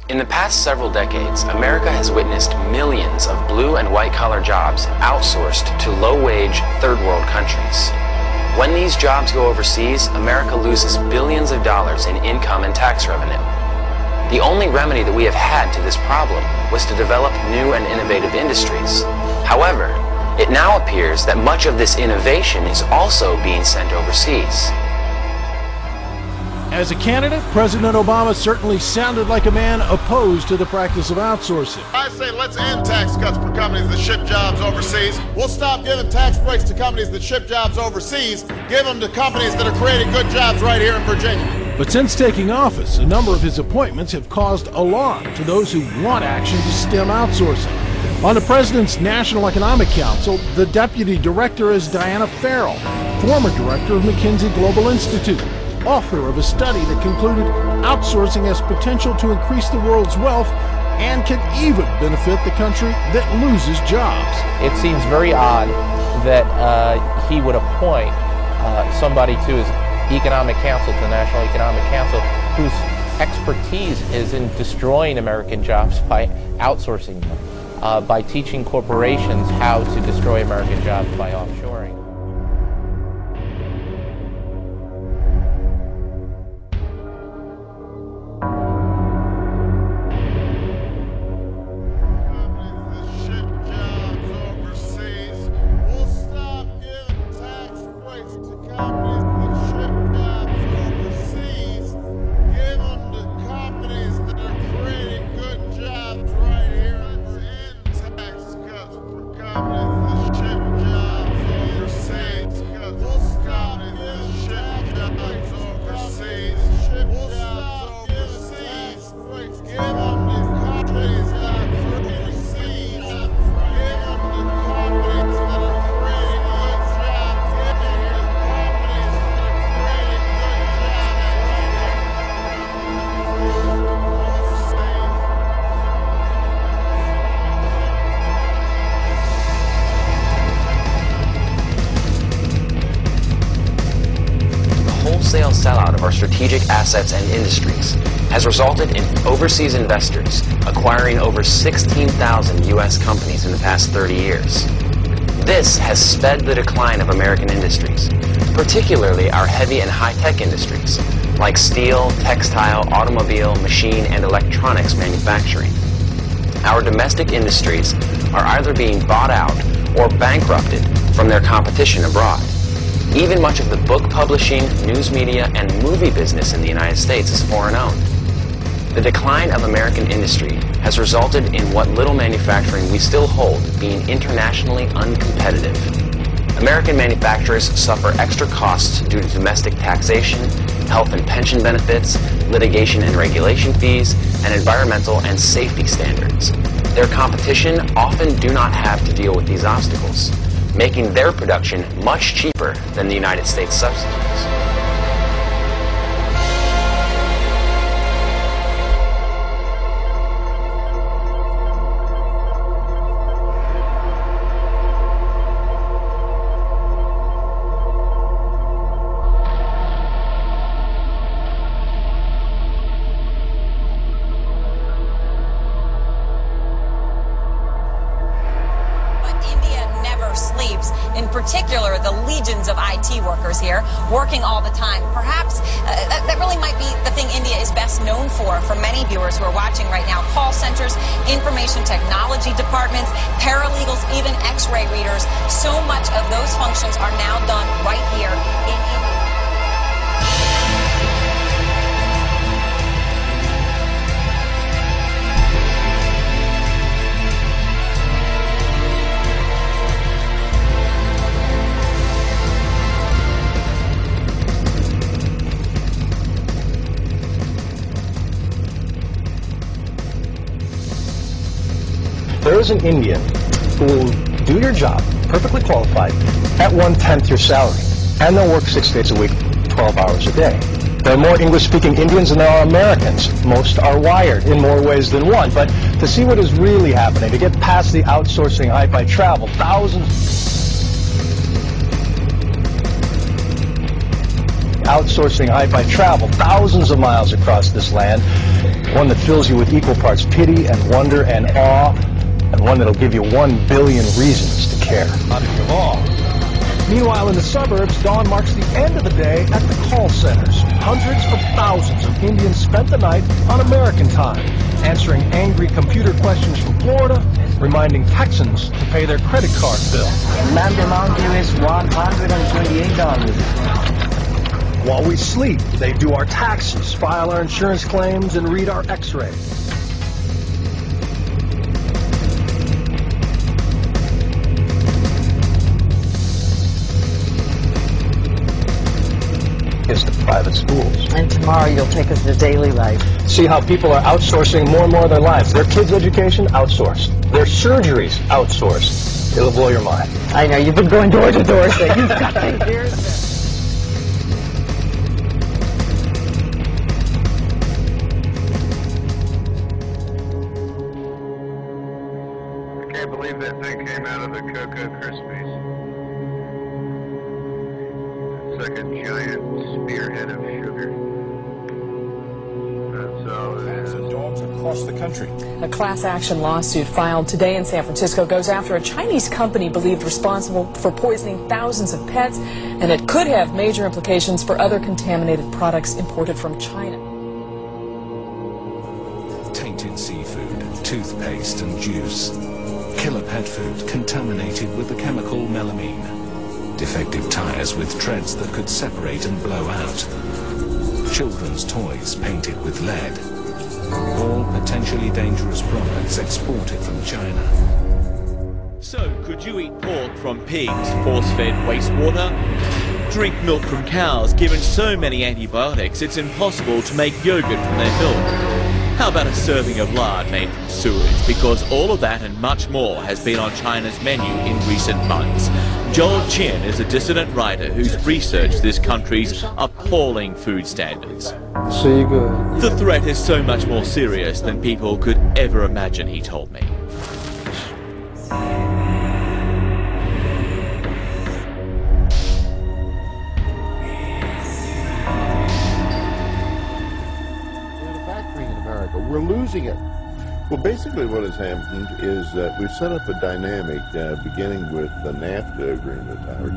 In the past several decades, America has witnessed millions of blue and white-collar jobs outsourced to low-wage, third-world countries. When these jobs go overseas, America loses billions of dollars in income and tax revenue. The only remedy that we have had to this problem was to develop new and innovative industries. However, it now appears that much of this innovation is also being sent overseas. As a candidate, President Obama certainly sounded like a man opposed to the practice of outsourcing. I say let's end tax cuts for companies that ship jobs overseas. We'll stop giving tax breaks to companies that ship jobs overseas. Give them to companies that are creating good jobs right here in Virginia. But since taking office, a number of his appointments have caused alarm to those who want action to stem outsourcing. On the President's National Economic Council, the deputy director is Diana Farrell, former director of McKinsey Global Institute, author of a study that concluded outsourcing has potential to increase the world's wealth and can even benefit the country that loses jobs. It seems very odd that he would appoint somebody to his Economic Council, to the National Economic Council, whose expertise is in destroying American jobs by outsourcing them, by teaching corporations how to destroy American jobs by offshoring. Wholesale sellout of our strategic assets and industries has resulted in overseas investors acquiring over 16,000 U.S. companies in the past 30 years. This has sped the decline of American industries, particularly our heavy and high-tech industries, like steel, textile, automobile, machine, and electronics manufacturing. Our domestic industries are either being bought out or bankrupted from their competition abroad. Even much of the book publishing, news media, and movie business in the United States is foreign-owned. The decline of American industry has resulted in what little manufacturing we still hold being internationally uncompetitive. American manufacturers suffer extra costs due to domestic taxation, health and pension benefits, litigation and regulation fees, and environmental and safety standards. Their competition often do not have to deal with these obstacles, making their production much cheaper than the United States substitutes. Sleeps, in particular the legions of IT workers here working all the time. Perhaps that really might be the thing India is best known for many viewers who are watching right now. Call centers, information technology departments, paralegals, even x-ray readers. So much of those functions are now done right here in India. There is an Indian who will do your job, perfectly qualified, at 1/10 your salary. And they'll work 6 days a week, 12 hours a day. There are more English-speaking Indians than there are Americans. Most are wired in more ways than one. But to see what is really happening, to get past the outsourcing hype, I travel thousands. outsourcing I travel thousands of miles across this land, one that fills you with equal parts pity and wonder and awe, and one that'll give you 1 billion reasons to care. Oddity of all. Meanwhile, in the suburbs, dawn marks the end of the day at the call centers. Hundreds of thousands of Indians spent the night on American time, answering angry computer questions from Florida, reminding Texans to pay their credit card bill. Land amount due is $128. While we sleep, they do our taxes, file our insurance claims, and read our x-rays. Is the private schools. And tomorrow you'll take us to daily life. See how people are outsourcing more and more of their lives. Their kids' education, outsourced. Their surgeries, outsourced. It'll blow your mind. I know, you've been going door to door saying you've got to hear this. I can't believe that thing came out of the Cocoa Krispies. It's like a giant spearhead of sugar. That's all it is. And dogs across the country. A class action lawsuit filed today in San Francisco goes after a Chinese company believed responsible for poisoning thousands of pets, and it could have major implications for other contaminated products imported from China. Tainted seafood, toothpaste and juice. Killer pet food contaminated with the chemical melamine. Defective tires with treads that could separate and blow out. Children's toys painted with lead. All potentially dangerous products exported from China. So, could you eat pork from pigs, force-fed wastewater? Drink milk from cows given so many antibiotics it's impossible to make yogurt from their milk? How about a serving of lard made from sewage? Because all of that and much more has been on China's menu in recent months. Joel Chin is a dissident writer who's researched this country's appalling food standards. The threat is so much more serious than people could ever imagine, he told me. We're losing it. Well, basically what has happened is that we've set up a dynamic, beginning with the NAFTA agreement, Howard,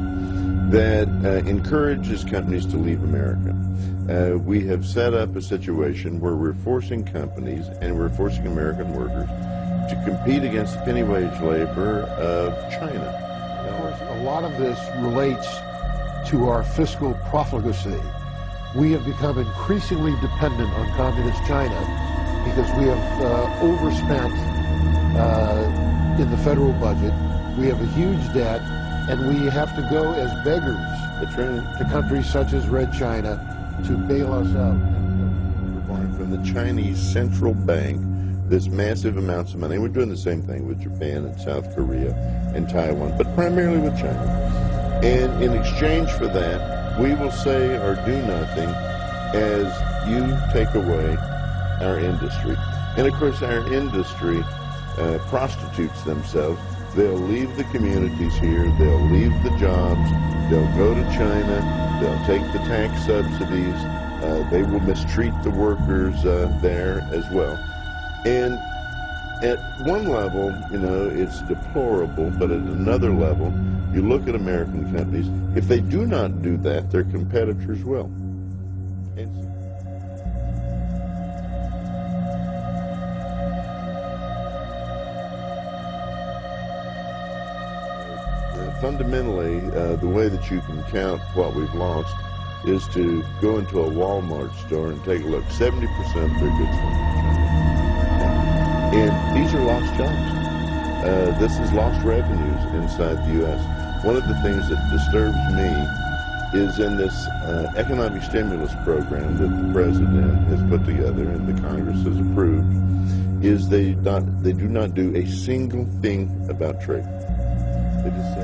that encourages companies to leave America. We have set up a situation where we're forcing companies and we're forcing American workers to compete against the penny wage labor of China. Of course, a lot of this relates to our fiscal profligacy. We have become increasingly dependent on communist China because we have overspent in the federal budget. We have a huge debt, and we have to go as beggars to countries such as Red China to bail us out. We're borrowing from the Chinese central bank this massive amounts of money. We're doing the same thing with Japan and South Korea and Taiwan, but primarily with China. And in exchange for that, we will say or do nothing as you take away our industry. And of course our industry prostitutes themselves. They'll leave the communities here, they'll leave the jobs, they'll go to China, they'll take the tax subsidies, they will mistreat the workers there as well. And at one level, you know, it's deplorable, but at another level, you look at American companies, if they do not do that, their competitors will. Fundamentally, the way that you can count what we've lost is to go into a Walmart store and take a look. 70% of their goods come from China. And these are lost jobs. This is lost revenues inside the U.S. One of the things that disturbs me is in this economic stimulus program that the President has put together and the Congress has approved, is they do not do a single thing about trade. They just say